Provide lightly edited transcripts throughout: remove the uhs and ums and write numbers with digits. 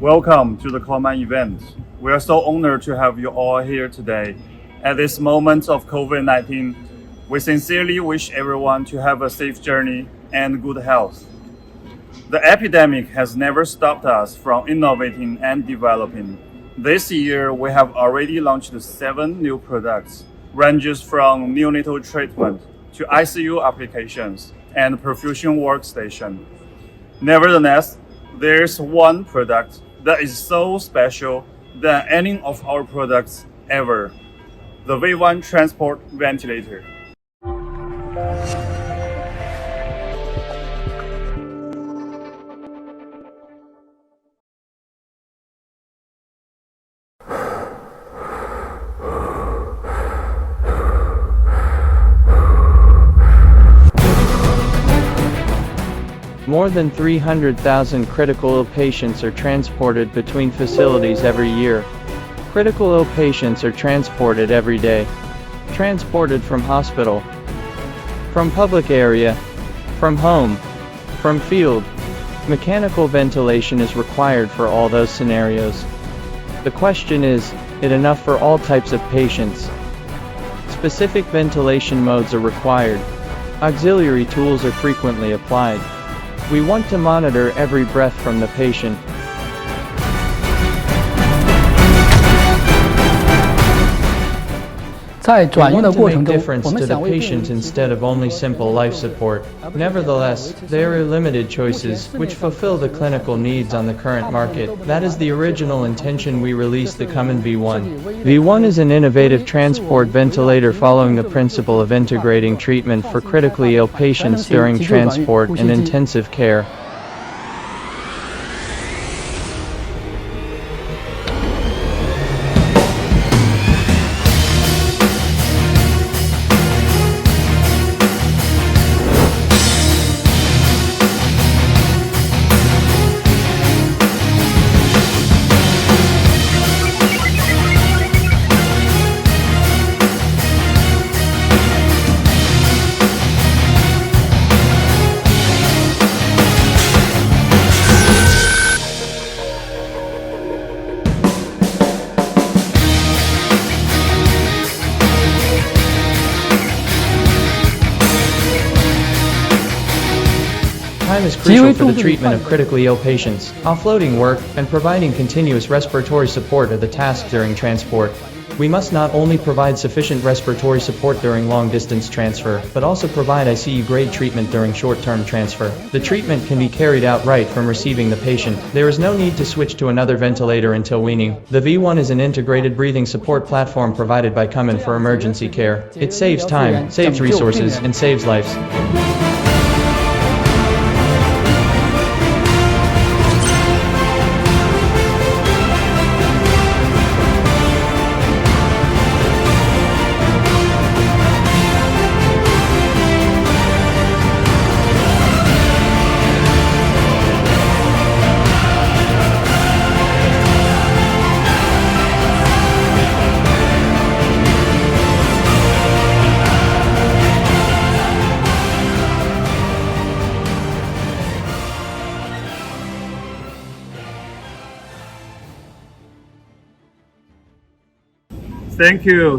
Welcome to the Comen event. We are so honored to have you all here today. At this moment of COVID-19, we sincerely wish everyone to have a safe journey and good health. The epidemic has never stopped us from innovating and developing. This year, we have already launched 7 new products, ranges from neonatal treatment to ICU applications and perfusion workstation. Nevertheless, there's one product that is so special than any of our products ever: the V1 transport ventilator. More than 300,000 critical ill patients are transported between facilities every year. Critical ill patients are transported every day. Transported from hospital, from public area, from home, from field. Mechanical ventilation is required for all those scenarios. The question is it enough for all types of patients? Specific ventilation modes are required. Auxiliary tools are frequently applied. We want to monitor every breath from the patient. We want to make difference to the patient instead of only simple life support. Nevertheless, there are limited choices which fulfill the clinical needs on the current market. That is the original intention we released the Comen V1. V1 is an innovative transport ventilator following the principle of integrating treatment for critically ill patients during transport and intensive care. Time is crucial for the treatment of critically ill patients. Offloading work and providing continuous respiratory support are the tasks during transport. We must not only provide sufficient respiratory support during long-distance transfer, but also provide ICU-grade treatment during short-term transfer. The treatment can be carried out right from receiving the patient. There is no need to switch to another ventilator until weaning. The V1 is an integrated breathing support platform provided by Comen for emergency care. It saves time, saves resources, and saves lives.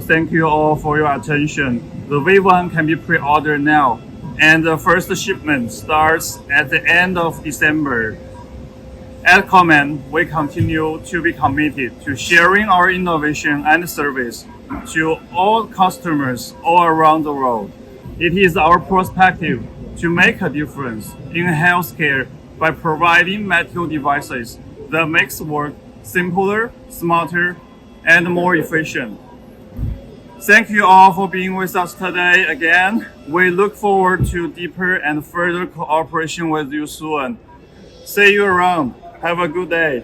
Thank you all for your attention. The V1 can be pre-ordered now, and the first shipment starts at the end of December. At Comen, we continue to be committed to sharing our innovation and service to all customers all around the world. It is our perspective to make a difference in healthcare by providing medical devices that makes work simpler, smarter, and more efficient. Thank you all for being with us today again. We look forward to deeper and further cooperation with you soon. See you around. Have a good day.